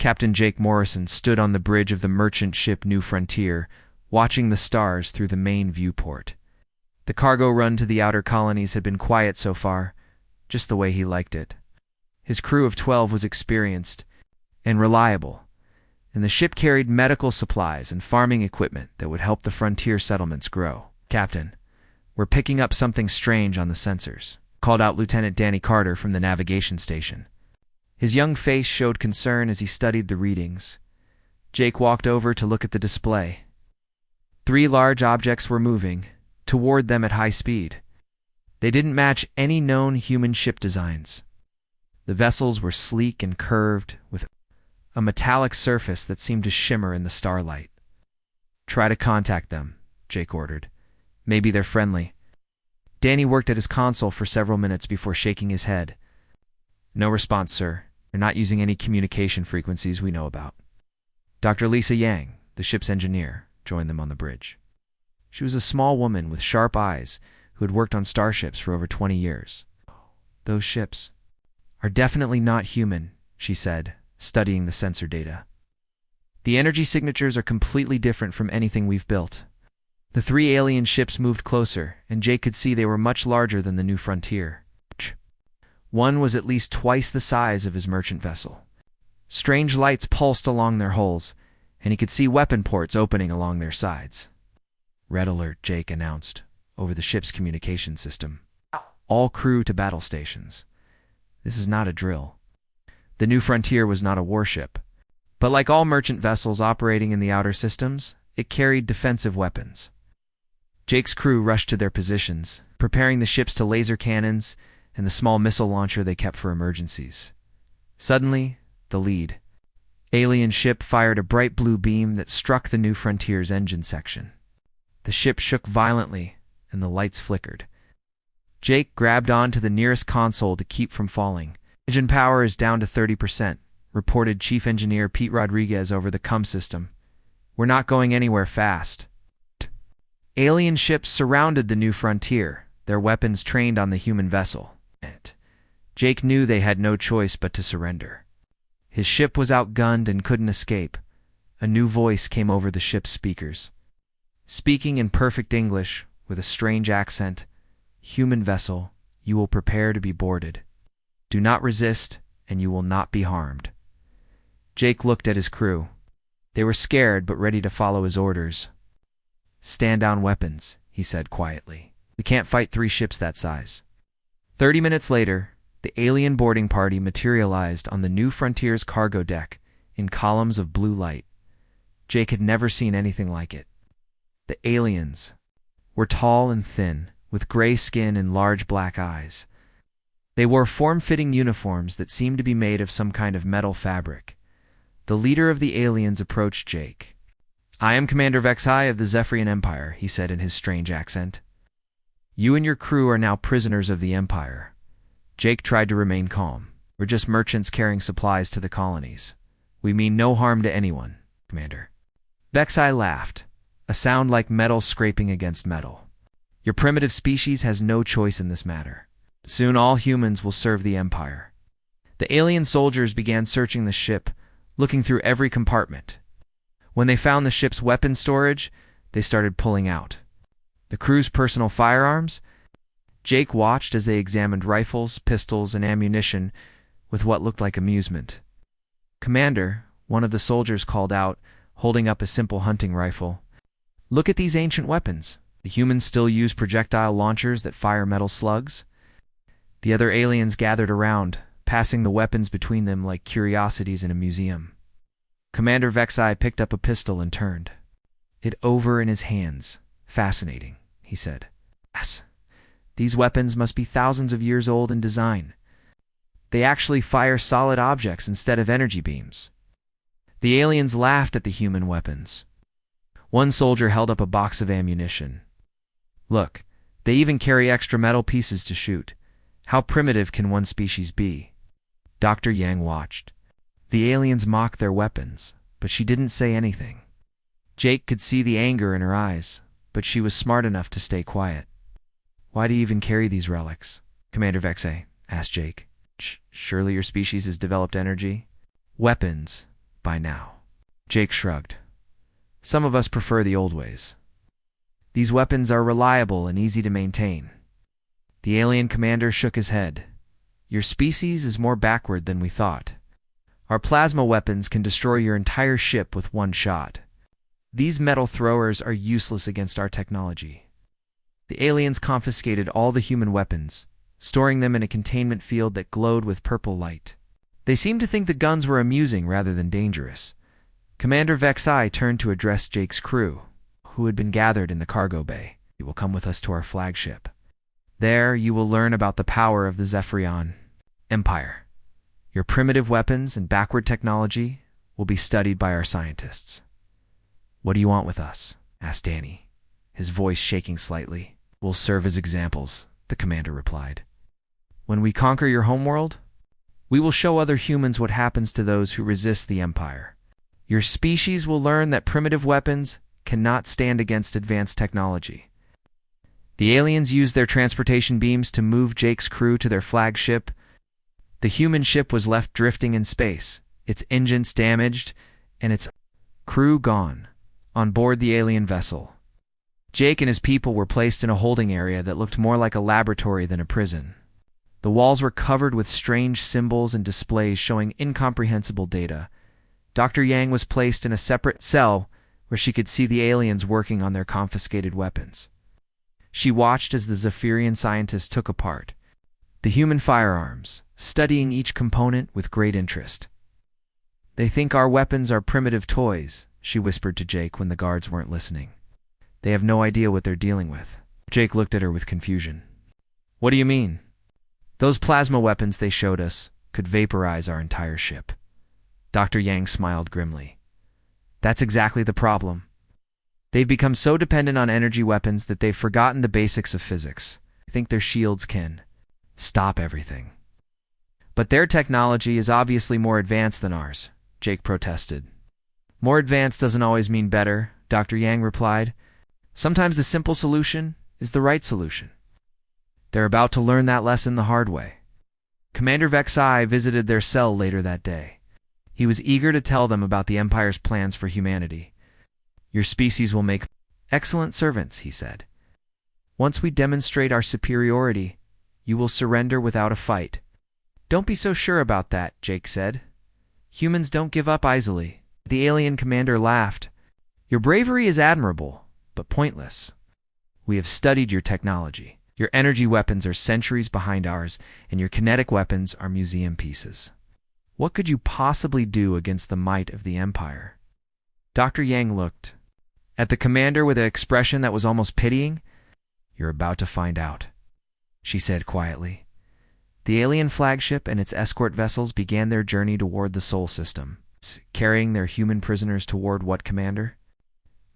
Captain Jake Morrison stood on the bridge of the merchant ship New Frontier, watching the stars through the main viewport. The cargo run to the outer colonies had been quiet so far, just the way he liked it. His crew of 12 was experienced and reliable, and the ship carried medical supplies and farming equipment that would help the frontier settlements grow. "Captain, we're picking up something strange on the sensors," called out Lieutenant Danny Carter from the navigation station. His young face showed concern as he studied the readings. Jake walked over to look at the display. 3 large objects were moving toward them at high speed. They didn't match any known human ship designs. The vessels were sleek and curved, with a metallic surface that seemed to shimmer in the starlight. "Try to contact them," Jake ordered. "Maybe they're friendly." Danny worked at his console for several minutes before shaking his head. "No response, sir. They're not using any communication frequencies we know about." Dr. Lisa Yang, the ship's engineer, joined them on the bridge. She was a small woman with sharp eyes who had worked on starships for over 20 years. "Those ships are definitely not human," she said, studying the sensor data. "The energy signatures are completely different from anything we've built." The 3 alien ships moved closer, and Jake could see they were much larger than the New Frontier. One was at least twice the size of his merchant vessel. Strange lights pulsed along their hulls, and he could see weapon ports opening along their sides. "Red alert," Jake announced over the ship's communication system. "All crew to battle stations. This is not a drill." The New Frontier was not a warship, but like all merchant vessels operating in the outer systems, it carried defensive weapons. Jake's crew rushed to their positions, preparing the ships to laser cannons and the small missile launcher they kept for emergencies. Suddenly, the lead alien ship fired a bright blue beam that struck the New Frontier's engine section. The ship shook violently, and the lights flickered. Jake grabbed onto the nearest console to keep from falling. "Engine power is down to 30%, reported Chief Engineer Pete Rodriguez over the COM system. "We're not going anywhere fast." Alien ships surrounded the New Frontier, their weapons trained on the human vessel. Jake knew they had no choice but to surrender. His ship was outgunned and couldn't escape. A new voice came over the ship's speakers. Speaking in perfect English, with a strange accent, "Human vessel, you will prepare to be boarded. Do not resist, and you will not be harmed." Jake looked at his crew. They were scared but ready to follow his orders. "Stand down weapons," he said quietly. "We can't fight 3 ships that size." 30 minutes later, the alien boarding party materialized on the New Frontier's cargo deck in columns of blue light. Jake had never seen anything like it. The aliens were tall and thin, with gray skin and large black eyes. They wore form-fitting uniforms that seemed to be made of some kind of metal fabric. The leader of the aliens approached Jake. "I am Commander Vexai of the Zephyrian Empire," he said in his strange accent. "You and your crew are now prisoners of the Empire." Jake tried to remain calm. "We're just merchants carrying supplies to the colonies. We mean no harm to anyone, Commander." Vexai laughed, a sound like metal scraping against metal. "Your primitive species has no choice in this matter. Soon all humans will serve the Empire." The alien soldiers began searching the ship, looking through every compartment. When they found the ship's weapon storage, they started pulling out the crew's personal firearms. Jake watched as they examined rifles, pistols, and ammunition with what looked like amusement. "Commander," one of the soldiers called out, holding up a simple hunting rifle, "look at these ancient weapons. The humans still use projectile launchers that fire metal slugs." The other aliens gathered around, passing the weapons between them like curiosities in a museum. Commander Vexai picked up a pistol and turned it over in his hands. "Fascinating," he said. "Yes. These weapons must be thousands of years old in design. They actually fire solid objects instead of energy beams." The aliens laughed at the human weapons. One soldier held up a box of ammunition. "Look, they even carry extra metal pieces to shoot. How primitive can one species be?" Dr. Yang watched. The aliens mocked their weapons, but she didn't say anything. Jake could see the anger in her eyes, but she was smart enough to stay quiet. "Why do you even carry these relics?" Commander Vexai asked Jake. Surely your species has developed energy?" "Weapons," by now. Jake shrugged. Some of us prefer the old ways. These weapons are reliable and easy to maintain. The alien commander shook his head. Your species is more backward than we thought. Our plasma weapons can destroy your entire ship with one shot. These metal throwers are useless against our technology. The aliens confiscated all the human weapons, storing them in a containment field that glowed with purple light. They seemed to think the guns were amusing rather than dangerous. Commander Vexai turned to address Jake's crew, who had been gathered in the cargo bay. You will come with us to our flagship. There you will learn about the power of the Zephyrion Empire. Your primitive weapons and backward technology will be studied by our scientists. What do you want with us? Asked Danny, his voice shaking slightly. We'll serve as examples, the commander replied. When we conquer your homeworld, we will show other humans what happens to those who resist the Empire. Your species will learn that primitive weapons cannot stand against advanced technology. The aliens used their transportation beams to move Jake's crew to their flagship. The human ship was left drifting in space, its engines damaged, and its crew gone. On board the alien vessel, Jake and his people were placed in a holding area that looked more like a laboratory than a prison. The walls were covered with strange symbols and displays showing incomprehensible data. Dr. Yang was placed in a separate cell where she could see the aliens working on their confiscated weapons. She watched as the Zephyrian scientists took apart the human firearms, studying each component with great interest. They think our weapons are primitive toys, she whispered to Jake when the guards weren't listening. They have no idea what they're dealing with. Jake looked at her with confusion. What do you mean? Those plasma weapons they showed us could vaporize our entire ship. Dr. Yang smiled grimly. That's exactly the problem. They've become so dependent on energy weapons that they've forgotten the basics of physics. I think their shields can stop everything. But their technology is obviously more advanced than ours, Jake protested. More advanced doesn't always mean better, Dr. Yang replied. Sometimes the simple solution is the right solution. They're about to learn that lesson the hard way. Commander Vexai visited their cell later that day. He was eager to tell them about the Empire's plans for humanity. Your species will make excellent servants, he said. Once we demonstrate our superiority, you will surrender without a fight. Don't be so sure about that, Jake said. Humans don't give up easily. The alien commander laughed. Your bravery is admirable, but pointless. We have studied your technology. Your energy weapons are centuries behind ours, and your kinetic weapons are museum pieces. What could you possibly do against the might of the Empire? Dr. Yang looked at the commander with an expression that was almost pitying. You're about to find out, she said quietly. The alien flagship and its escort vessels began their journey toward the Sol system, carrying their human prisoners toward what commander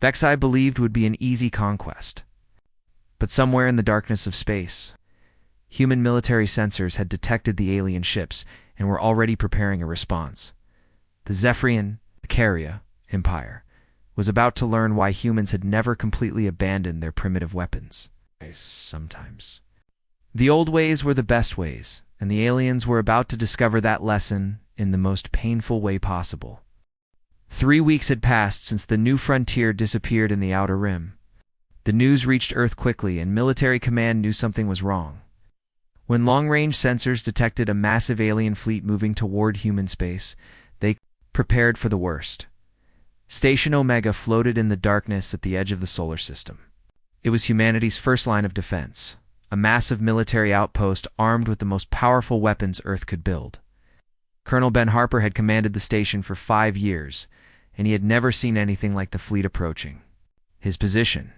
Vexai believed would be an easy conquest. But somewhere in the darkness of space, human military sensors had detected the alien ships and were already preparing a response. The Zephyrian Empire was about to learn why humans had never completely abandoned their primitive weapons. Sometimes. The old ways were the best ways, and the aliens were about to discover that lesson in the most painful way possible. 3 weeks had passed since the new frontier disappeared in the Outer Rim. The news reached Earth quickly, and military command knew something was wrong. When long-range sensors detected a massive alien fleet moving toward human space, they prepared for the worst. Station Omega floated in the darkness at the edge of the solar system. It was humanity's first line of defense, a massive military outpost armed with the most powerful weapons Earth could build. Colonel Ben Harper had commanded the station for 5 years, and he had never seen anything like the fleet approaching. His position.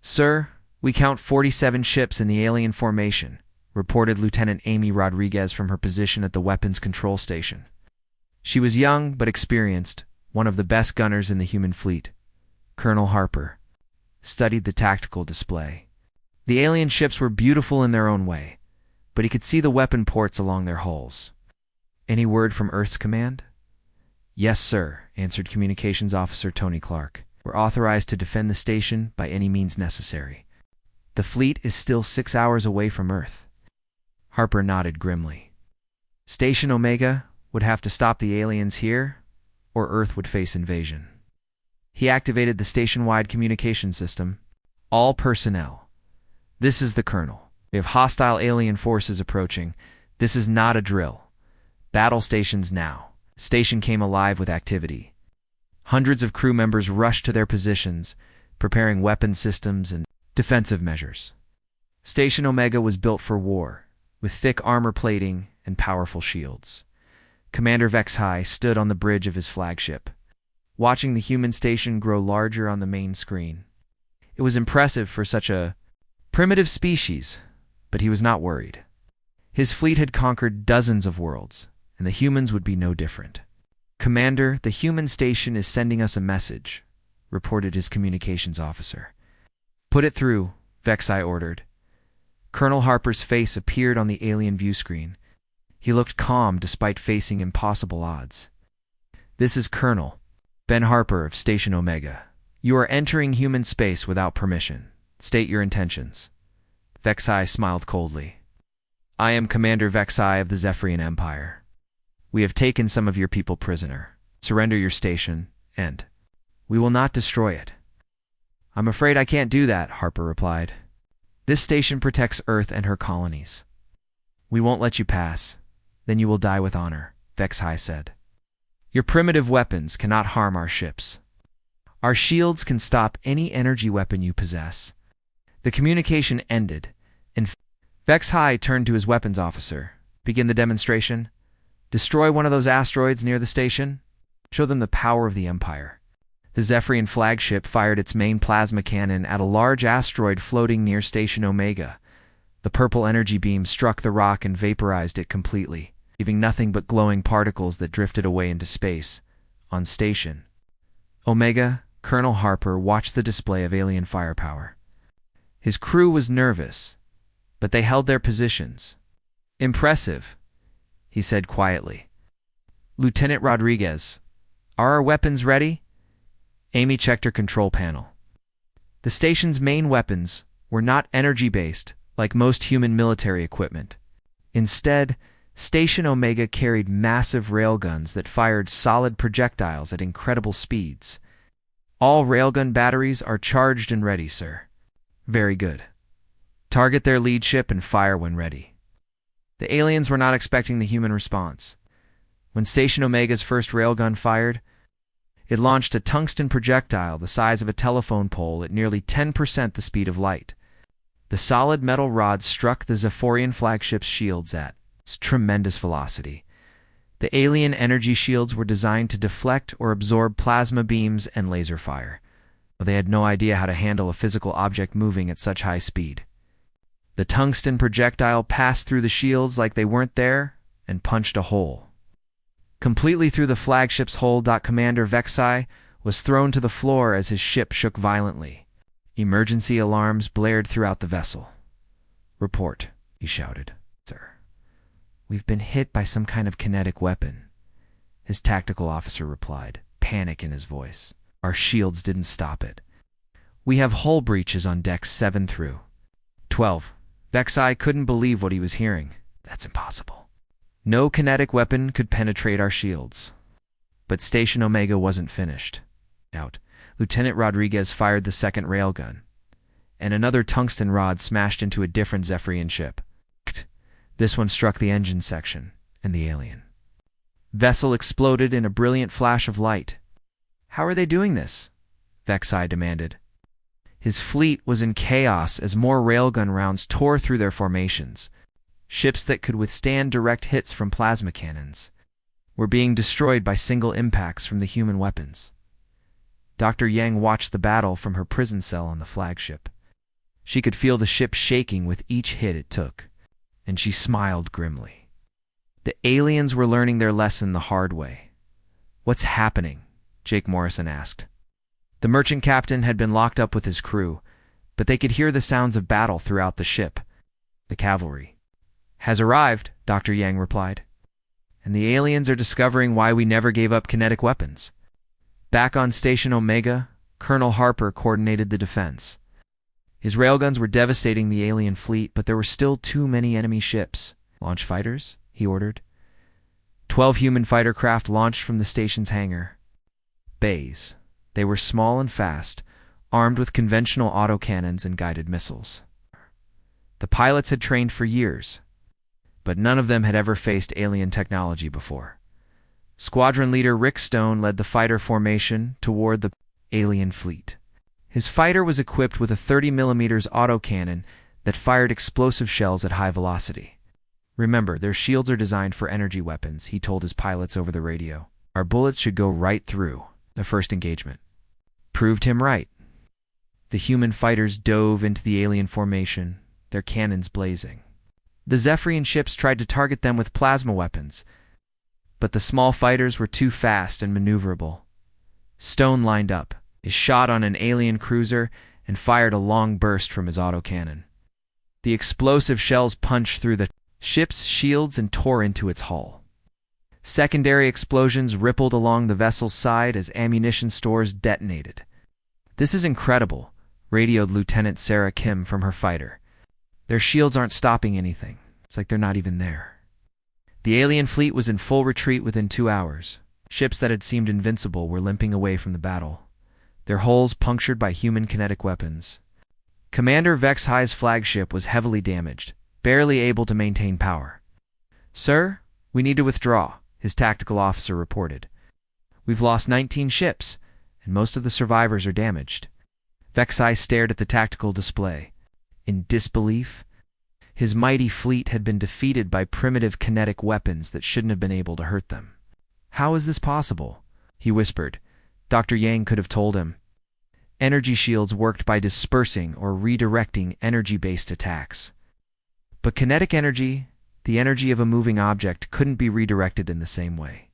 Sir, we count 47 ships in the alien formation, reported Lieutenant Amy Rodriguez from her position at the weapons control station. She was young but experienced, one of the best gunners in the human fleet. Colonel Harper studied the tactical display. The alien ships were beautiful in their own way, but he could see the weapon ports along their hulls. Any word from Earth's command? Yes, sir, answered Communications Officer Tony Clark. We're authorized to defend the station by any means necessary. The fleet is still 6 hours away from Earth. Harper nodded grimly. Station Omega would have to stop the aliens here, or Earth would face invasion. He activated the station-wide communication system. All personnel. This is the Colonel. We have hostile alien forces approaching. This is not a drill. Battle stations now. Station came alive with activity. Hundreds of crew members rushed to their positions, preparing weapon systems and defensive measures. Station Omega was built for war, with thick armor plating and powerful shields. Commander Vexhai stood on the bridge of his flagship, watching the human station grow larger on the main screen. It was impressive for such a primitive species, but he was not worried. His fleet had conquered dozens of worlds, and the humans would be no different. "Commander, the human station is sending us a message," reported his communications officer. "Put it through," Vexhai ordered. Colonel Harper's face appeared on the alien view screen. He looked calm despite facing impossible odds. "This is Colonel Ben Harper of Station Omega. You are entering human space without permission. State your intentions." Vexhai smiled coldly. "I am Commander Vexhai of the Zephyrian Empire. We have taken some of your people prisoner. Surrender your station, and we will not destroy it." "I'm afraid I can't do that," Harper replied. "This station protects Earth and her colonies." "We won't let you pass. Then you will die with honor," Vexhai said. "Your primitive weapons cannot harm our ships. Our shields can stop any energy weapon you possess." The communication ended, and Vexhai turned to his weapons officer. "Begin the demonstration. Destroy one of those asteroids near the station. Show them the power of the Empire." The Zephyrian flagship fired its main plasma cannon at a large asteroid floating near Station Omega. The purple energy beam struck the rock and vaporized it completely, leaving nothing but glowing particles that drifted away into space. On Station Omega, Colonel Harper watched the display of alien firepower. His crew was nervous, but they held their positions. "Impressive," he said quietly. "Lieutenant Rodriguez, are our weapons ready?" Amy checked her control panel. The station's main weapons were not energy-based, like most human military equipment. Instead, Station Omega carried massive railguns that fired solid projectiles at incredible speeds. "All railgun batteries are charged and ready, sir." "Very good. Target their lead ship and fire when ready." The aliens were not expecting the human response. When Station Omega's first railgun fired, it launched a tungsten projectile the size of a telephone pole at nearly 10% the speed of light. The solid metal rod struck the Zephyrian flagship's shields at tremendous velocity. The alien energy shields were designed to deflect or absorb plasma beams and laser fire. They had no idea how to handle a physical object moving at such high speed. The tungsten projectile passed through the shields like they weren't there and punched a hole completely through the flagship's hull. Commander Vexhai was thrown to the floor as his ship shook violently. Emergency alarms blared throughout the vessel. "Report," he shouted. "Sir, we've been hit by some kind of kinetic weapon," his tactical officer replied, panic in his voice. "Our shields didn't stop it. We have hull breaches on decks 7 through 12. Vexhai couldn't believe what he was hearing. "That's impossible. No kinetic weapon could penetrate our shields." But Station Omega wasn't finished. Lieutenant Rodriguez fired the second railgun, and another tungsten rod smashed into a different Zephyrian ship. This one struck the engine section and the alien vessel exploded in a brilliant flash of light. "How are they doing this?" Vexhai demanded. His fleet was in chaos as more railgun rounds tore through their formations. Ships that could withstand direct hits from plasma cannons were being destroyed by single impacts from the human weapons. Dr. Yang watched the battle from her prison cell on the flagship. She could feel the ship shaking with each hit it took, and she smiled grimly. The aliens were learning their lesson the hard way. "What's happening?" Jake Morrison asked. The merchant captain had been locked up with his crew, but they could hear the sounds of battle throughout the ship. "The cavalry has arrived," Dr. Yang replied. "And the aliens are discovering why we never gave up kinetic weapons." Back on Station Omega, Colonel Harper coordinated the defense. His railguns were devastating the alien fleet, but there were still too many enemy ships. "Launch fighters," he ordered. 12 human fighter craft launched from the station's hangar. bays. They were small and fast, armed with conventional autocannons and guided missiles. The pilots had trained for years, but none of them had ever faced alien technology before. Squadron leader Rick Stone led the fighter formation toward the alien fleet. His fighter was equipped with a 30mm autocannon that fired explosive shells at high velocity. "Remember, their shields are designed for energy weapons," he told his pilots over the radio. "Our bullets should go right through." The first engagement proved him right. The human fighters dove into the alien formation, their cannons blazing. The Zephyrian ships tried to target them with plasma weapons, but the small fighters were too fast and maneuverable. Stone lined up, his shot on an alien cruiser, and fired a long burst from his autocannon. The explosive shells punched through the ship's shields and tore into its hull. Secondary explosions rippled along the vessel's side as ammunition stores detonated. "This is incredible," radioed Lieutenant Sarah Kim from her fighter. "Their shields aren't stopping anything. It's like they're not even there." The alien fleet was in full retreat within 2 hours. Ships that had seemed invincible were limping away from the battle, their hulls punctured by human kinetic weapons. Commander Vex High's flagship was heavily damaged, barely able to maintain power. "Sir, we need to withdraw," his tactical officer reported. "We've lost 19 ships, and most of the survivors are damaged." Vex High stared at the tactical display in disbelief. His mighty fleet had been defeated by primitive kinetic weapons that shouldn't have been able to hurt them. "How is this possible?" he whispered. Dr. Yang could have told him. Energy shields worked by dispersing or redirecting energy-based attacks. But kinetic energy, the energy of a moving object, couldn't be redirected in the same way.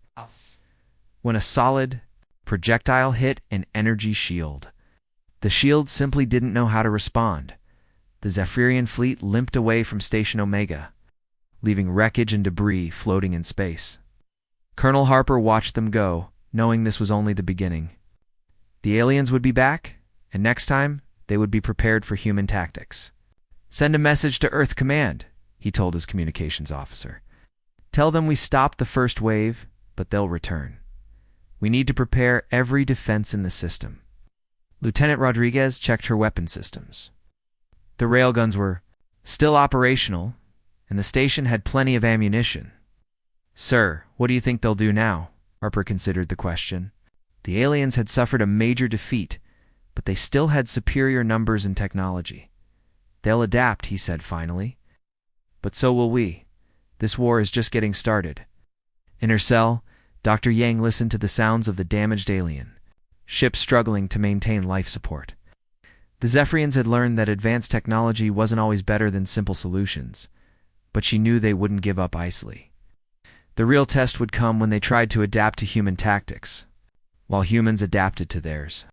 When a solid projectile hit an energy shield, the shield simply didn't know how to respond. The Zephyrian fleet limped away from Station Omega, leaving wreckage and debris floating in space. Colonel Harper watched them go, knowing this was only the beginning. The aliens would be back, and next time, they would be prepared for human tactics. "Send a message to Earth Command," he told his communications officer. "Tell them we stopped the first wave, but they'll return. We need to prepare every defense in the system." Lieutenant Rodriguez checked her weapon systems. The railguns were still operational, and the station had plenty of ammunition. "Sir, what do you think they'll do now?" Harper considered the question. The aliens had suffered a major defeat, but they still had superior numbers and technology. "They'll adapt," he said finally. "But so will we. This war is just getting started." In her cell, Dr. Yang listened to the sounds of the damaged alien, ships struggling to maintain life support. The Zephyrians had learned that advanced technology wasn't always better than simple solutions, but she knew they wouldn't give up easily. The real test would come when they tried to adapt to human tactics, while humans adapted to theirs.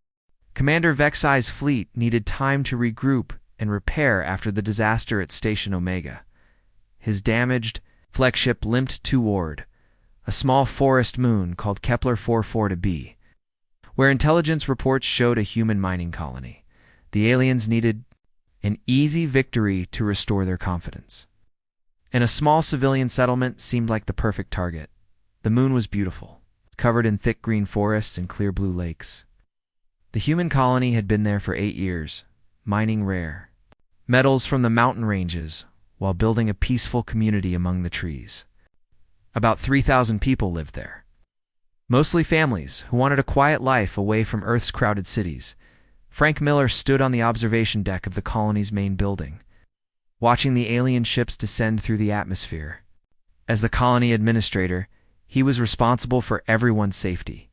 Commander Vex High's fleet needed time to regroup and repair after the disaster at Station Omega. His damaged flagship limped toward a small forest moon called Kepler 44b, where intelligence reports showed a human mining colony. The aliens needed an easy victory to restore their confidence. And a small civilian settlement seemed like the perfect target. The moon was beautiful, covered in thick green forests and clear blue lakes. The human colony had been there for 8 years, mining rare metals from the mountain ranges while building a peaceful community among the trees. About 3,000 people lived there, mostly families who wanted a quiet life away from Earth's crowded cities. Frank Miller stood on the observation deck of the colony's main building, watching the alien ships descend through the atmosphere. As the colony administrator, he was responsible for everyone's safety.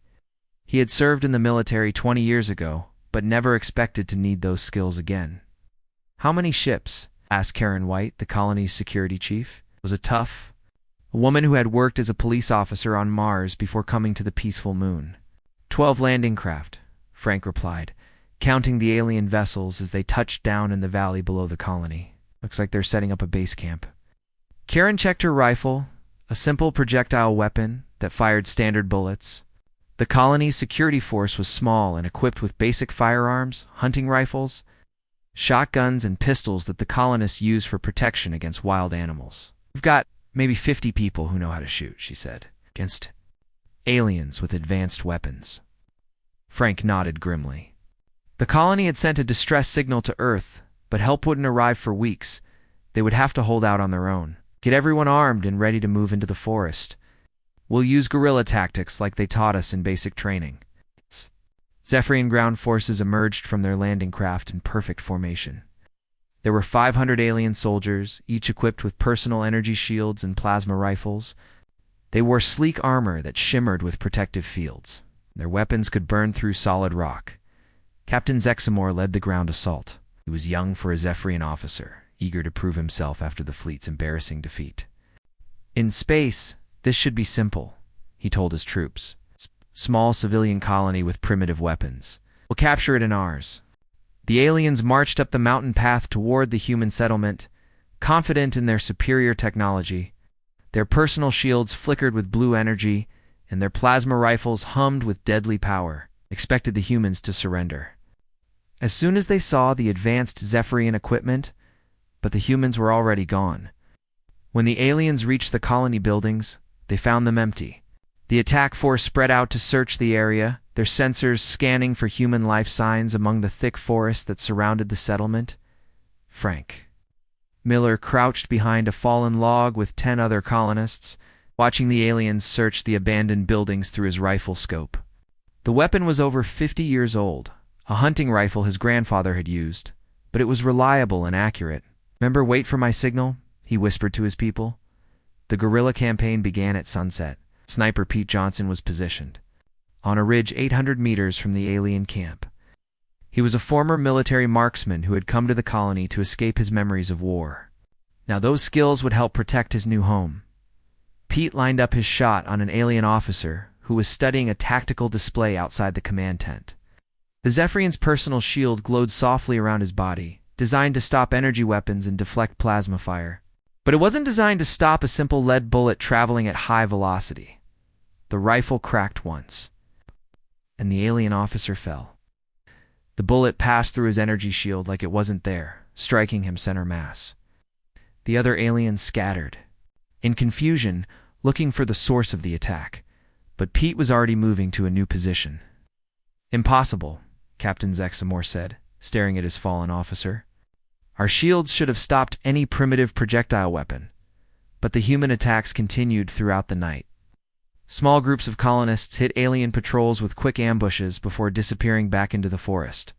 He had served in the military 20 years ago, but never expected to need those skills again. "How many ships?" asked Karen White, the colony's security chief. It was a woman who had worked as a police officer on Mars before coming to the peaceful moon. 12 landing craft, Frank replied, counting the alien vessels as they touched down in the valley below the colony. "Looks like they're setting up a base camp." Karen checked her rifle, a simple projectile weapon that fired standard bullets. The colony's security force was small and equipped with basic firearms, hunting rifles, shotguns, and pistols that the colonists use for protection against wild animals. "We've got maybe 50 people who know how to shoot," she said, "against aliens with advanced weapons." Frank nodded grimly. The colony had sent a distress signal to Earth, but help wouldn't arrive for weeks. They would have to hold out on their own. Get everyone armed and ready to move into the forest. We'll use guerrilla tactics like they taught us in basic training. Zephyrian ground forces emerged from their landing craft in perfect formation. There were 500 alien soldiers, each equipped with personal energy shields and plasma rifles. They wore sleek armor that shimmered with protective fields. Their weapons could burn through solid rock. Captain Zexamore led the ground assault. He was young for a Zephyrian officer, eager to prove himself after the fleet's embarrassing defeat. In space, this should be simple, he told his troops. Small civilian colony with primitive weapons. We'll capture it in ours. The aliens marched up the mountain path toward the human settlement, confident in their superior technology. Their personal shields flickered with blue energy, and their plasma rifles hummed with deadly power, expected the humans to surrender. As soon as they saw the advanced Zephyrian equipment, but the humans were already gone. When the aliens reached the colony buildings, they found them empty. The attack force spread out to search the area, their sensors scanning for human life signs among the thick forest that surrounded the settlement. Frank Miller crouched behind a fallen log with 10 other colonists, watching the aliens search the abandoned buildings through his rifle scope. The weapon was over 50 years old, a hunting rifle his grandfather had used, but it was reliable and accurate. "Remember, wait for my signal," he whispered to his people. The guerrilla campaign began at sunset. Sniper Pete Johnson was positioned on a ridge 800 meters from the alien camp. He was a former military marksman who had come to the colony to escape his memories of war. Now those skills would help protect his new home. Pete lined up his shot on an alien officer who was studying a tactical display outside the command tent. The Zephyrian's personal shield glowed softly around his body, designed to stop energy weapons and deflect plasma fire. But it wasn't designed to stop a simple lead bullet traveling at high velocity. The rifle cracked once, and the alien officer fell. The bullet passed through his energy shield like it wasn't there, striking him center mass. The other aliens scattered, in confusion, looking for the source of the attack, but Pete was already moving to a new position. "Impossible," Captain Zexamore said, staring at his fallen officer. "Our shields should have stopped any primitive projectile weapon." But the human attacks continued throughout the night. Small groups of colonists hit alien patrols with quick ambushes before disappearing back into the forest.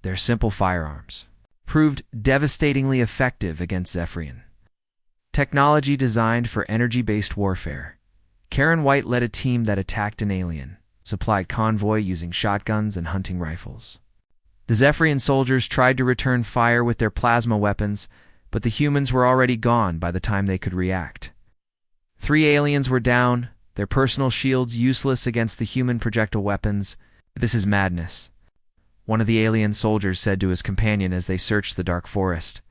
Their simple firearms proved devastatingly effective against Zephyrian technology designed for energy-based warfare. Karen White led a team that attacked an alien, supplied convoy using shotguns and hunting rifles. The Zephyrian soldiers tried to return fire with their plasma weapons, but the humans were already gone by the time they could react. 3 aliens were down, their personal shields useless against the human projectile weapons. "This is madness," one of the alien soldiers said to his companion as they searched the dark forest.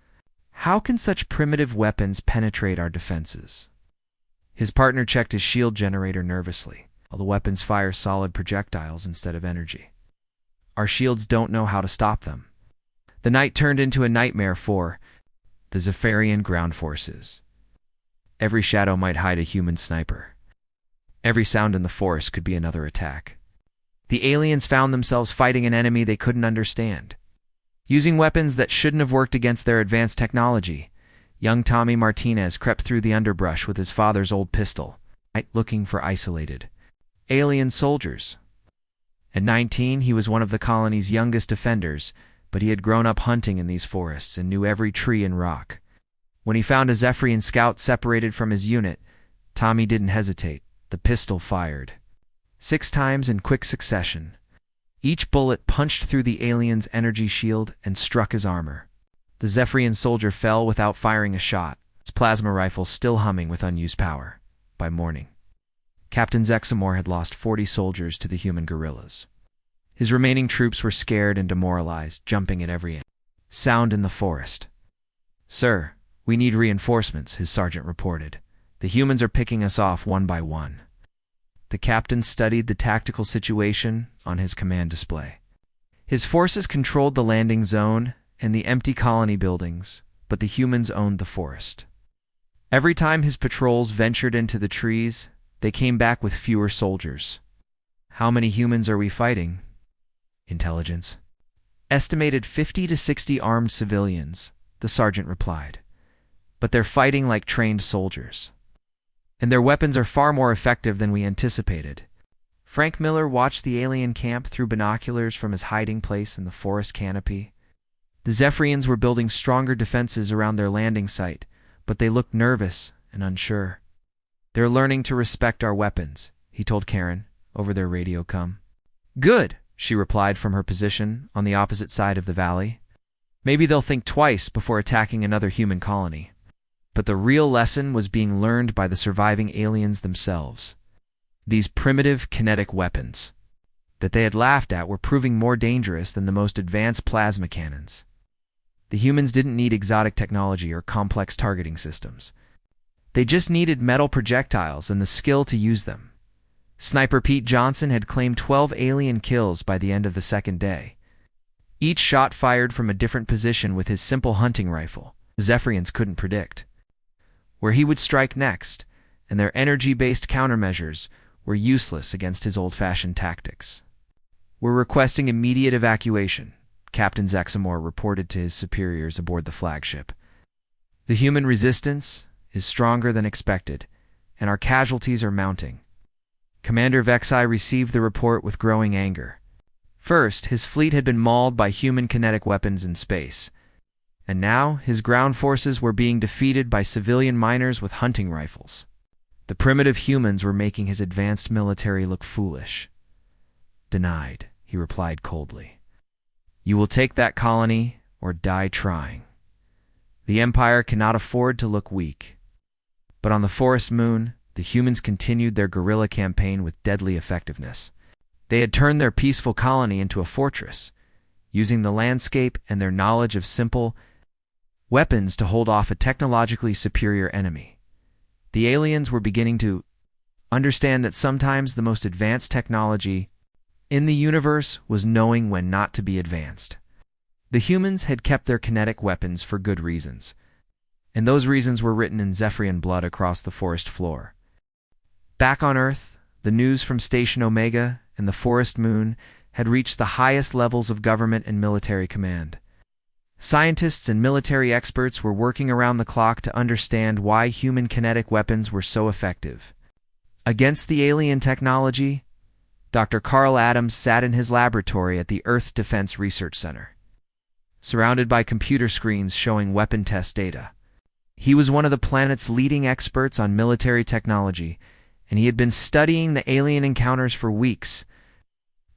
"How can such primitive weapons penetrate our defenses?" His partner checked his shield generator nervously. All the weapons fire solid projectiles instead of energy. "Our shields don't know how to stop them." The night turned into a nightmare for the Zephyrian ground forces. Every shadow might hide a human sniper. Every sound in the forest could be another attack. The aliens found themselves fighting an enemy they couldn't understand. Using weapons that shouldn't have worked against their advanced technology, young Tommy Martinez crept through the underbrush with his father's old pistol, looking for isolated alien soldiers. At 19, he was one of the colony's youngest defenders, but he had grown up hunting in these forests and knew every tree and rock. When he found a Zephyrian scout separated from his unit, Tommy didn't hesitate. The pistol fired 6 times in quick succession. Each bullet punched through the alien's energy shield and struck his armor. The Zephyrian soldier fell without firing a shot, his plasma rifle still humming with unused power. By morning, Captain Zexamore had lost 40 soldiers to the human guerrillas. His remaining troops were scared and demoralized, jumping at every sound in the forest. "Sir, we need reinforcements," his sergeant reported. "The humans are picking us off one by one." The captain studied the tactical situation on his command display. His forces controlled the landing zone and the empty colony buildings, but the humans owned the forest. Every time his patrols ventured into the trees, they came back with fewer soldiers. How many humans are we fighting? Intelligence. Estimated 50 to 60 armed civilians, the sergeant replied. But they're fighting like trained soldiers. And their weapons are far more effective than we anticipated. Frank Miller watched the alien camp through binoculars from his hiding place in the forest canopy. The Zephyrians were building stronger defenses around their landing site, but they looked nervous and unsure. They're learning to respect our weapons, he told Karen over their radio comm. Good, she replied from her position on the opposite side of the valley. Maybe they'll think twice before attacking another human colony. But the real lesson was being learned by the surviving aliens themselves. These primitive kinetic weapons that they had laughed at were proving more dangerous than the most advanced plasma cannons. The humans didn't need exotic technology or complex targeting systems. They just needed metal projectiles and the skill to use them. Sniper Pete Johnson had claimed 12 alien kills by the end of the second day. Each shot fired from a different position with his simple hunting rifle. The Zephyrians couldn't predict where he would strike next, and their energy-based countermeasures were useless against his old-fashioned tactics. We're requesting immediate evacuation, Captain Zexamore reported to his superiors aboard the flagship. The human resistance is stronger than expected, and our casualties are mounting. Commander Vexai received the report with growing anger. First, his fleet had been mauled by human kinetic weapons in space, and now his ground forces were being defeated by civilian miners with hunting rifles. The primitive humans were making his advanced military look foolish. Denied, he replied coldly. You will take that colony or die trying. The Empire cannot afford to look weak. But on the forest moon, the humans continued their guerrilla campaign with deadly effectiveness. They had turned their peaceful colony into a fortress, using the landscape and their knowledge of simple weapons to hold off a technologically superior enemy. The aliens were beginning to understand that sometimes the most advanced technology in the universe was knowing when not to be advanced. The humans had kept their kinetic weapons for good reasons, and those reasons were written in Zephyrian blood across the forest floor. Back on Earth, the news from Station Omega and the forest moon had reached the highest levels of government and military command. Scientists and military experts were working around the clock to understand why human kinetic weapons were so effective. Against the alien technology, Dr. Carl Adams sat in his laboratory at the Earth Defense Research Center, surrounded by computer screens showing weapon test data. He was one of the planet's leading experts on military technology, and he had been studying the alien encounters for weeks.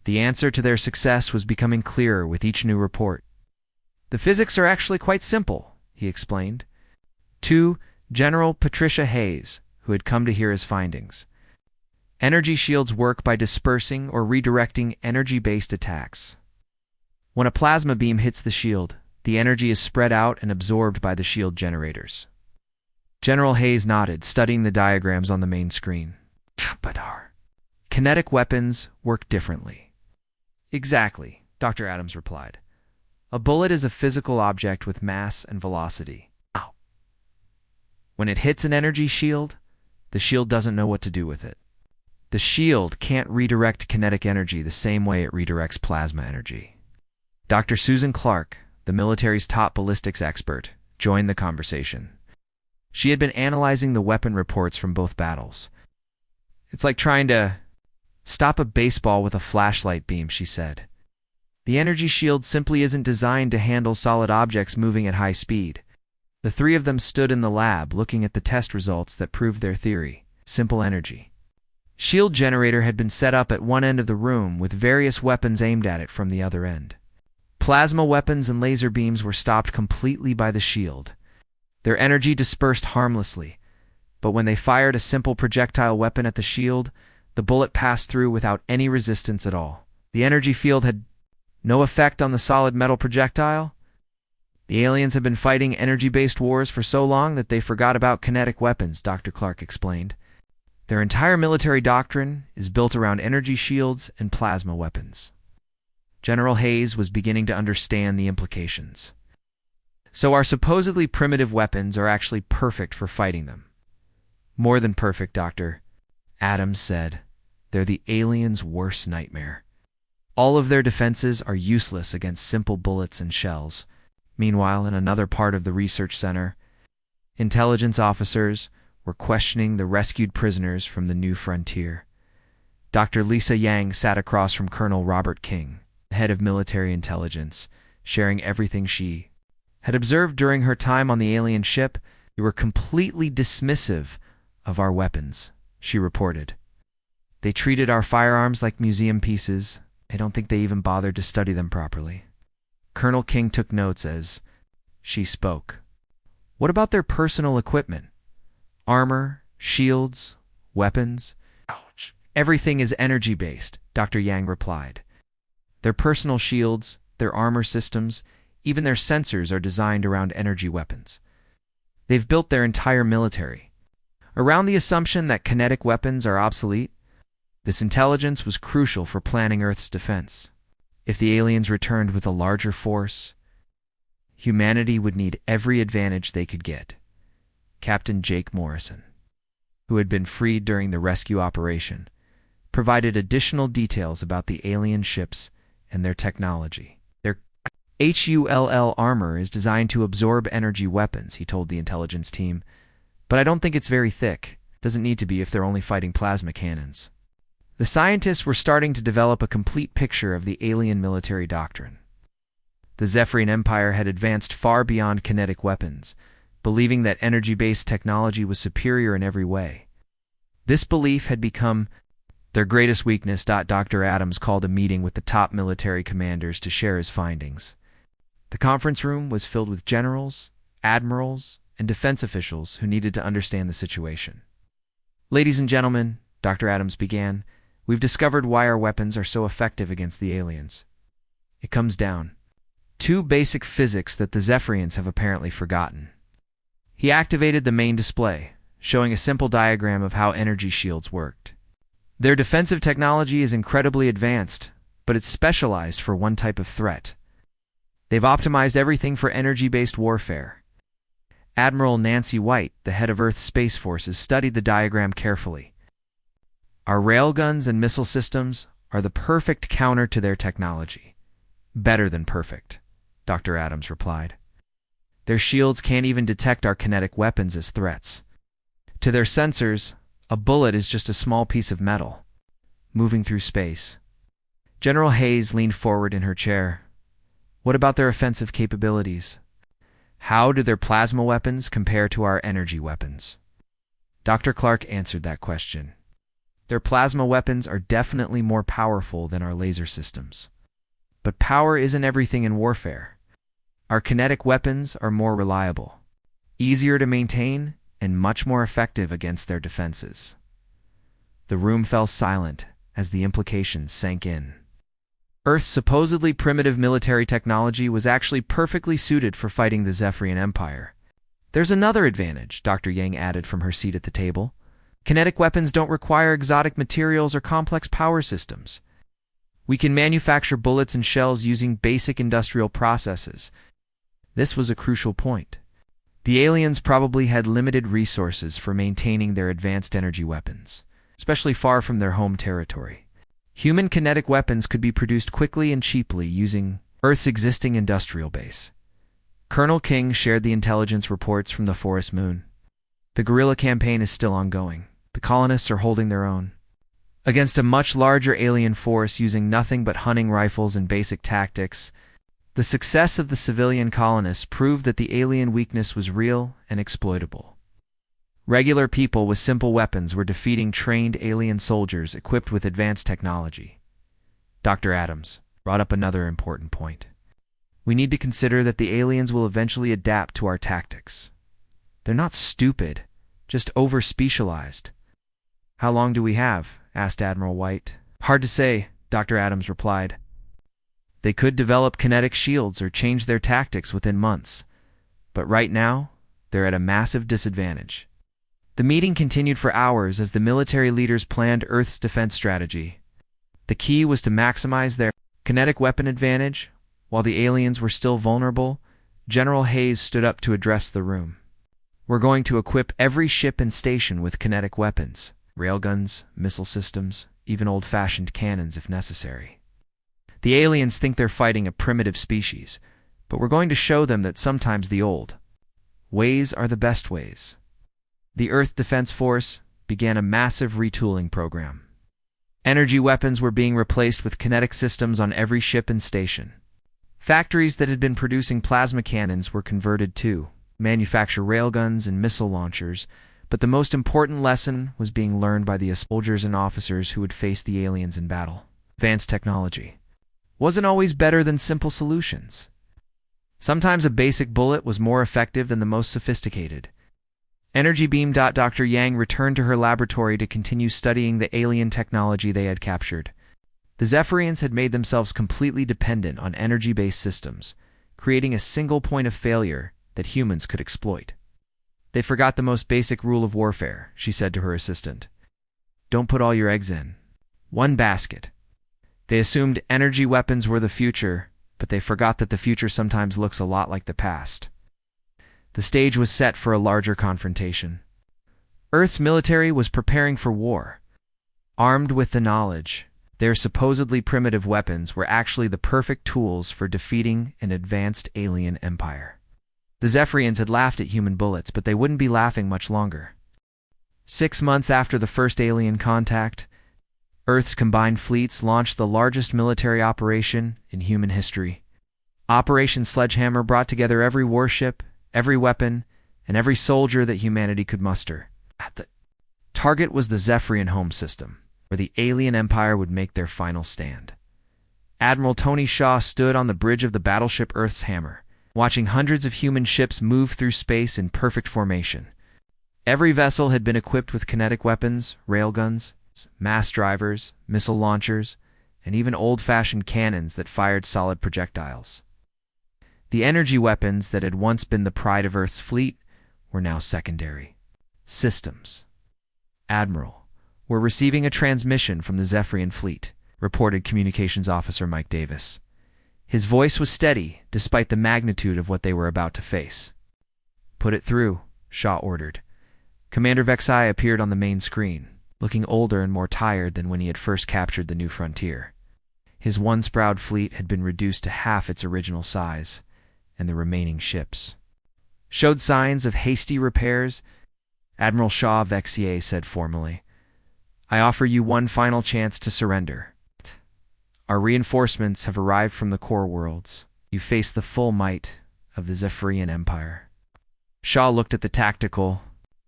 The answer to their success was becoming clearer with each new report. The physics are actually quite simple, he explained. To General Patricia Hayes, who had come to hear his findings. Energy shields work by dispersing or redirecting energy-based attacks. When a plasma beam hits the shield, the energy is spread out and absorbed by the shield generators. General Hayes nodded, studying the diagrams on the main screen. Badar. Kinetic weapons work differently. Exactly, Dr. Adams replied. A bullet is a physical object with mass and velocity. Ow. When it hits an energy shield, the shield doesn't know what to do with it. The shield can't redirect kinetic energy the same way it redirects plasma energy. Dr. Susan Clark, the military's top ballistics expert, joined the conversation. She had been analyzing the weapon reports from both battles. It's like trying to stop a baseball with a flashlight beam, she said. The energy shield simply isn't designed to handle solid objects moving at high speed. The three of them stood in the lab looking at the test results that proved their theory. Simple energy. Shield generator had been set up at one end of the room with various weapons aimed at it from the other end. Plasma weapons and laser beams were stopped completely by the shield. Their energy dispersed harmlessly, but when they fired a simple projectile weapon at the shield, the bullet passed through without any resistance at all. The energy field had no effect on the solid metal projectile? The aliens have been fighting energy-based wars for so long that they forgot about kinetic weapons, Dr. Clark explained. Their entire military doctrine is built around energy shields and plasma weapons. General Hayes was beginning to understand the implications. So our supposedly primitive weapons are actually perfect for fighting them. More than perfect, Dr. Adams said. They're the aliens' worst nightmare. All of their defenses are useless against simple bullets and shells. Meanwhile, in another part of the research center, intelligence officers were questioning the rescued prisoners from the new frontier. Dr. Lisa Yang sat across from Colonel Robert King, the head of military intelligence, sharing everything she had observed during her time on the alien ship. "They were completely dismissive of our weapons," she reported. "They treated our firearms like museum pieces. I don't think they even bothered to study them properly." Colonel King took notes as she spoke. "What about their personal equipment? Armor, shields, weapons?" "Ouch. Everything is energy-based," Dr. Yang replied. "Their personal shields, their armor systems, even their sensors are designed around energy weapons. They've built their entire military around the assumption that kinetic weapons are obsolete. This intelligence was crucial for planning Earth's defense. If the aliens returned with a larger force, humanity would need every advantage they could get." Captain Jake Morrison, who had been freed during the rescue operation, provided additional details about the alien ships and their technology. "Their HULL armor is designed to absorb energy weapons," he told the intelligence team. "But I don't think it's very thick. Doesn't need to be if they're only fighting plasma cannons." The scientists were starting to develop a complete picture of the alien military doctrine. The Zephyrian Empire had advanced far beyond kinetic weapons, believing that energy-based technology was superior in every way. This belief had become their greatest weakness. Dr. Adams called a meeting with the top military commanders to share his findings. The conference room was filled with generals, admirals, and defense officials who needed to understand the situation. "Ladies and gentlemen," Dr. Adams began, "we've discovered why our weapons are so effective against the aliens. It comes down to basic physics that the Zephyrians have apparently forgotten." He activated the main display, showing a simple diagram of how energy shields worked. "Their defensive technology is incredibly advanced, but it's specialized for one type of threat. They've optimized everything for energy-based warfare." Admiral Nancy White, the head of Earth's Space Forces, studied the diagram carefully. "Our railguns and missile systems are the perfect counter to their technology." "Better than perfect," Dr. Adams replied. "Their shields can't even detect our kinetic weapons as threats. To their sensors, a bullet is just a small piece of metal, moving through space." General Hayes leaned forward in her chair. "What about their offensive capabilities? How do their plasma weapons compare to our energy weapons?" Dr. Clark answered that question. "Their plasma weapons are definitely more powerful than our laser systems. But power isn't everything in warfare. Our kinetic weapons are more reliable, easier to maintain, and much more effective against their defenses." The room fell silent as the implications sank in. Earth's supposedly primitive military technology was actually perfectly suited for fighting the Zephyrian Empire. "There's another advantage," Dr. Yang added from her seat at the table. "Kinetic weapons don't require exotic materials or complex power systems. We can manufacture bullets and shells using basic industrial processes." This was a crucial point. The aliens probably had limited resources for maintaining their advanced energy weapons, especially far from their home territory. Human kinetic weapons could be produced quickly and cheaply using Earth's existing industrial base. Colonel King shared the intelligence reports from the Forest Moon. "The guerrilla campaign is still ongoing. The colonists are holding their own against a much larger alien force using nothing but hunting rifles and basic tactics. The success of the civilian colonists proved that the alien weakness was real and exploitable. Regular people with simple weapons were defeating trained alien soldiers equipped with advanced technology." Dr. Adams brought up another important point. "We need to consider that the aliens will eventually adapt to our tactics. They're not stupid, just over-specialized." "How long do we have?" asked Admiral White. "Hard to say," Dr. Adams replied. "They could develop kinetic shields or change their tactics within months. But right now, they're at a massive disadvantage." The meeting continued for hours as the military leaders planned Earth's defense strategy. The key was to maximize their kinetic weapon advantage. While the aliens were still vulnerable, General Hayes stood up to address the room. "We're going to equip every ship and station with kinetic weapons, railguns, missile systems, even old-fashioned cannons if necessary. The aliens think they're fighting a primitive species, but we're going to show them that sometimes the old ways are the best ways. The Earth Defense Force began a massive retooling program. Energy weapons were being replaced with kinetic systems on every ship and station. Factories that had been producing plasma cannons were converted to manufacture railguns and missile launchers, but the most important lesson was being learned by the soldiers and officers who would face the aliens in battle. Advanced technology wasn't always better than simple solutions. Sometimes a basic bullet was more effective than the most sophisticated. Energy beam. Dr. Yang returned to her laboratory to continue studying the alien technology they had captured. The Zephyrians had made themselves completely dependent on energy-based systems, creating a single point of failure that humans could exploit. They forgot the most basic rule of warfare, she said to her assistant. Don't put all your eggs in one basket. They assumed energy weapons were the future, but they forgot that the future sometimes looks a lot like the past. The stage was set for a larger confrontation. Earth's military was preparing for war. Armed with the knowledge, their supposedly primitive weapons were actually the perfect tools for defeating an advanced alien empire. The Zephyrians had laughed at human bullets, but they wouldn't be laughing much longer. 6 months after the first alien contact, Earth's combined fleets launched the largest military operation in human history. Operation Sledgehammer brought together every warship, every weapon, and every soldier that humanity could muster. The target was the Zephyrian home system, where the alien empire would make their final stand. Admiral Tony Shaw stood on the bridge of the battleship Earth's Hammer, watching hundreds of human ships move through space in perfect formation. Every vessel had been equipped with kinetic weapons, railguns, mass drivers, missile launchers, and even old-fashioned cannons that fired solid projectiles. The energy weapons that had once been the pride of Earth's fleet were now secondary. Systems. Admiral, we're receiving a transmission from the Zephyrian fleet, reported Communications Officer Mike Davis. His voice was steady, despite the magnitude of what they were about to face. Put it through, Shaw ordered. Commander Vexai appeared on the main screen, looking older and more tired than when he had first captured the new frontier. His once-proud fleet had been reduced to half its original size, and the remaining ships showed signs of hasty repairs. Admiral Shaw Vexier said formally, I offer you one final chance to surrender. Our reinforcements have arrived from the core worlds. You face the full might of the Zephyrian Empire. Shaw looked at the tactical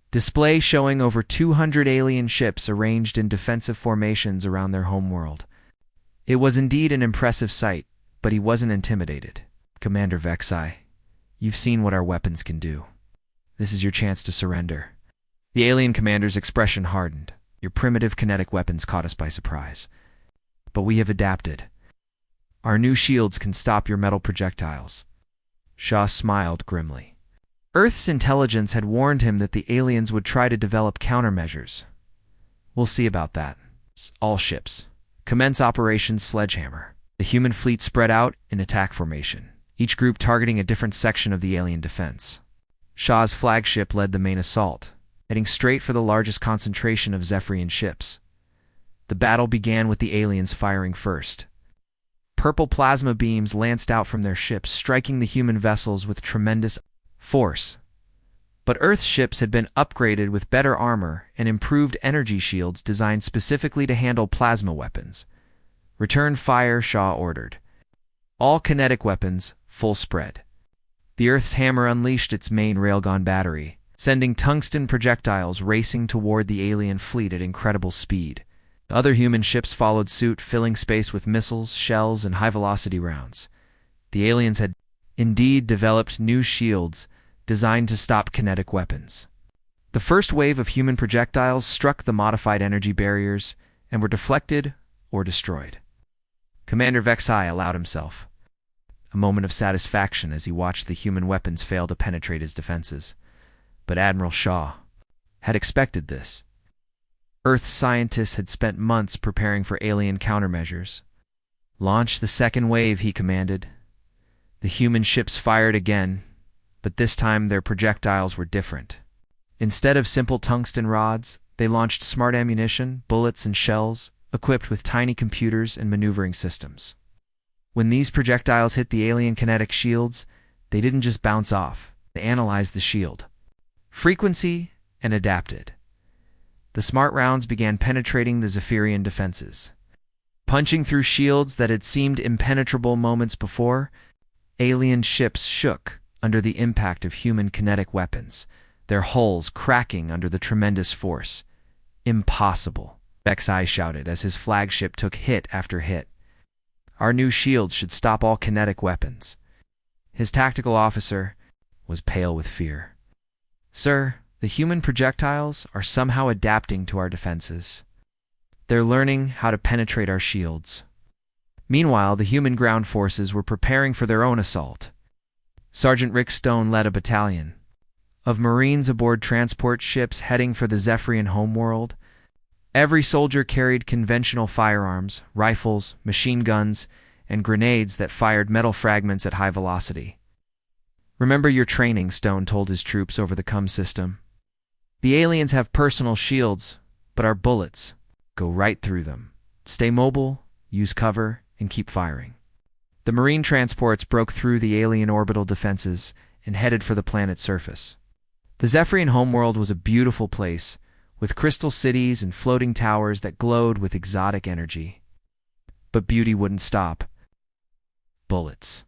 display showing over 200 alien ships arranged in defensive formations around their homeworld. It was indeed an impressive sight, but he wasn't intimidated. Commander Vexai, you've seen what our weapons can do. This is your chance to surrender. The alien commander's expression hardened. Your primitive kinetic weapons caught us by surprise. But we have adapted. Our new shields can stop your metal projectiles. Shaw smiled grimly. Earth's intelligence had warned him that the aliens would try to develop countermeasures. We'll see about that. All ships, commence Operation Sledgehammer. The human fleet spread out in attack formation, each group targeting a different section of the alien defense. Shaw's flagship led the main assault, heading straight for the largest concentration of Zephyrian ships. The battle began with the aliens firing first. Purple plasma beams lanced out from their ships, striking the human vessels with tremendous force. But Earth's ships had been upgraded with better armor and improved energy shields designed specifically to handle plasma weapons. Return fire, Shaw ordered. All kinetic weapons, full spread. The Earth's Hammer unleashed its main railgun battery, sending tungsten projectiles racing toward the alien fleet at incredible speed. Other human ships followed suit, filling space with missiles, shells, and high-velocity rounds. The aliens had indeed developed new shields designed to stop kinetic weapons. The first wave of human projectiles struck the modified energy barriers and were deflected or destroyed. Commander Vexai allowed himself a moment of satisfaction as he watched the human weapons fail to penetrate his defenses. But Admiral Shaw had expected this. Earth scientists had spent months preparing for alien countermeasures. Launch the second wave, he commanded. The human ships fired again, but this time their projectiles were different. Instead of simple tungsten rods, they launched smart ammunition, bullets, and shells equipped with tiny computers and maneuvering systems. When these projectiles hit the alien kinetic shields, they didn't just bounce off, they analyzed the shield frequency and adapted. The smart rounds began penetrating the Zephyrian defenses. Punching through shields that had seemed impenetrable moments before, alien ships shook under the impact of human kinetic weapons, their hulls cracking under the tremendous force. Impossible, HFY shouted as his flagship took hit after hit. Our new shields should stop all kinetic weapons. His tactical officer was pale with fear. Sir, the human projectiles are somehow adapting to our defenses. They're learning how to penetrate our shields. Meanwhile, the human ground forces were preparing for their own assault. Sergeant Rick Stone led a battalion of Marines aboard transport ships heading for the Zephyrian homeworld. Every soldier carried conventional firearms, rifles, machine guns, and grenades that fired metal fragments at high velocity. Remember your training, Stone told his troops over the comm system. The aliens have personal shields, but our bullets go right through them. Stay mobile, use cover, and keep firing. The Marine transports broke through the alien orbital defenses and headed for the planet's surface. The Zephyrian homeworld was a beautiful place, with crystal cities and floating towers that glowed with exotic energy. But beauty wouldn't stop. Bullets.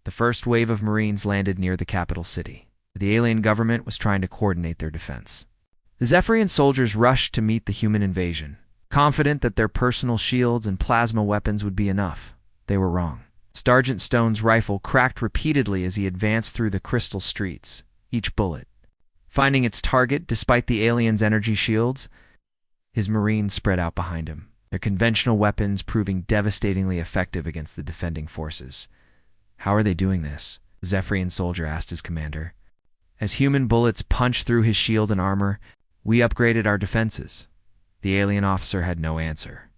The first wave of Marines landed near the capital city. The alien government was trying to coordinate their defense. The Zephyrian soldiers rushed to meet the human invasion, confident that their personal shields and plasma weapons would be enough. They were wrong. Sergeant Stone's rifle cracked repeatedly as he advanced through the crystal streets, each bullet finding its target despite the aliens' energy shields. His Marines spread out behind him, their conventional weapons proving devastatingly effective against the defending forces. How are they doing this? The Zephyrian soldier asked his commander. As human bullets punched through his shield and armor, we upgraded our defenses. The alien officer had no answer.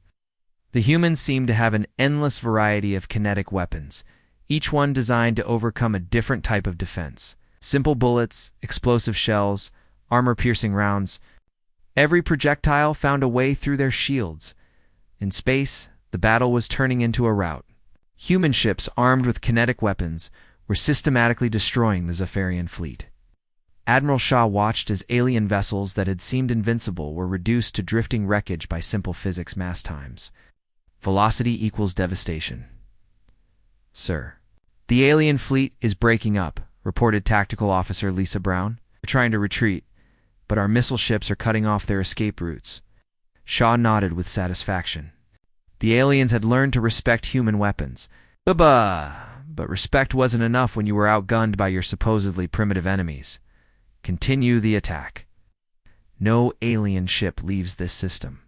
The humans seemed to have an endless variety of kinetic weapons, each one designed to overcome a different type of defense. Simple bullets, explosive shells, armor-piercing rounds. Every projectile found a way through their shields. In space, the battle was turning into a rout. Human ships armed with kinetic weapons were systematically destroying the Zephyrian fleet. Admiral Shaw watched as alien vessels that had seemed invincible were reduced to drifting wreckage by simple physics mass times. Velocity equals devastation. Sir, the alien fleet is breaking up, reported Tactical Officer Lisa Brown. We're trying to retreat, but our missile ships are cutting off their escape routes. Shaw nodded with satisfaction. The aliens had learned to respect human weapons. But respect wasn't enough when you were outgunned by your supposedly primitive enemies. Continue the attack. No alien ship leaves this system.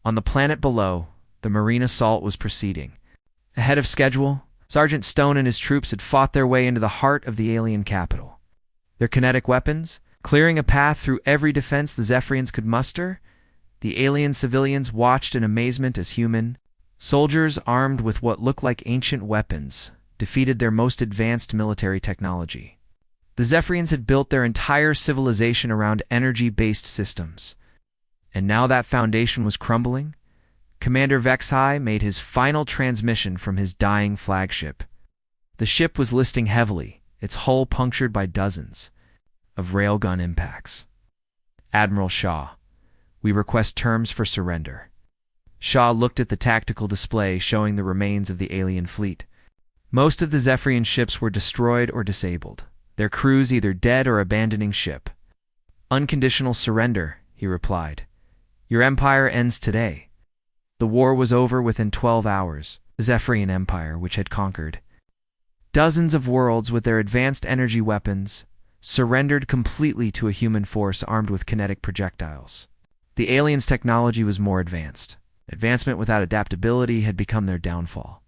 On the planet below, the Marine assault was proceeding. Ahead of schedule, Sergeant Stone and his troops had fought their way into the heart of the alien capital. Their kinetic weapons, clearing a path through every defense the Zephyrians could muster, the alien civilians watched in amazement as human soldiers armed with what looked like ancient weapons defeated their most advanced military technology. The Zephyrians had built their entire civilization around energy-based systems. And now that foundation was crumbling, Commander HFY made his final transmission from his dying flagship. The ship was listing heavily, its hull punctured by dozens of railgun impacts. Admiral Shaw, we request terms for surrender. Shaw looked at the tactical display showing the remains of the alien fleet. Most of the Zephyrian ships were destroyed or disabled, their crews either dead or abandoning ship. Unconditional surrender, he replied. Your empire ends today. The war was over within 12 hours, the Zephyrian Empire, which had conquered dozens of worlds with their advanced energy weapons, surrendered completely to a human force armed with kinetic projectiles. The aliens' technology was more advanced. Advancement without adaptability had become their downfall.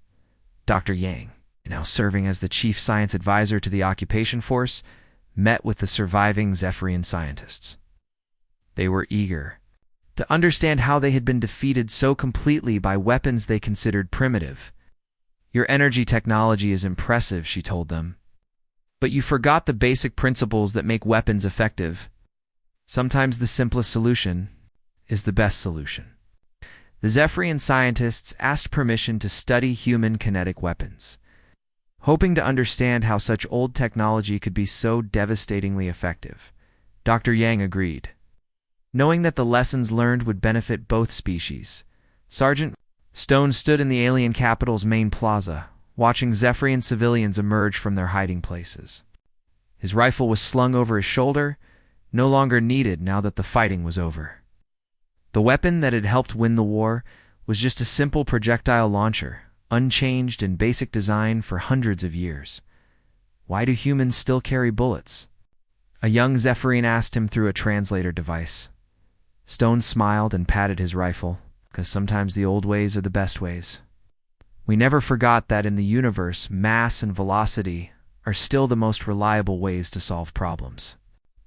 Dr. Yang, now serving as the chief science advisor to the occupation force, met with the surviving Zephyrian scientists. They were eager to understand how they had been defeated so completely by weapons they considered primitive. Your energy technology is impressive, she told them. But you forgot the basic principles that make weapons effective. Sometimes the simplest solution is the best solution. The Zephyrian scientists asked permission to study human kinetic weapons, hoping to understand how such old technology could be so devastatingly effective. Dr. Yang agreed. Knowing that the lessons learned would benefit both species, Sergeant Stone stood in the alien capital's main plaza, watching Zephyrian civilians emerge from their hiding places. His rifle was slung over his shoulder, no longer needed now that the fighting was over. The weapon that had helped win the war was just a simple projectile launcher, unchanged in basic design for hundreds of years. Why do humans still carry bullets? A young Zephyrian asked him through a translator device. Stone smiled and patted his rifle, because sometimes the old ways are the best ways. We never forgot that in the universe, mass and velocity are still the most reliable ways to solve problems.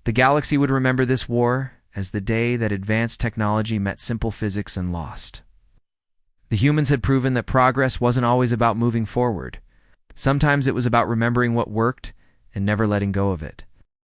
The galaxy would remember this war as the day that advanced technology met simple physics and lost. The humans had proven that progress wasn't always about moving forward. Sometimes it was about remembering what worked and never letting go of it.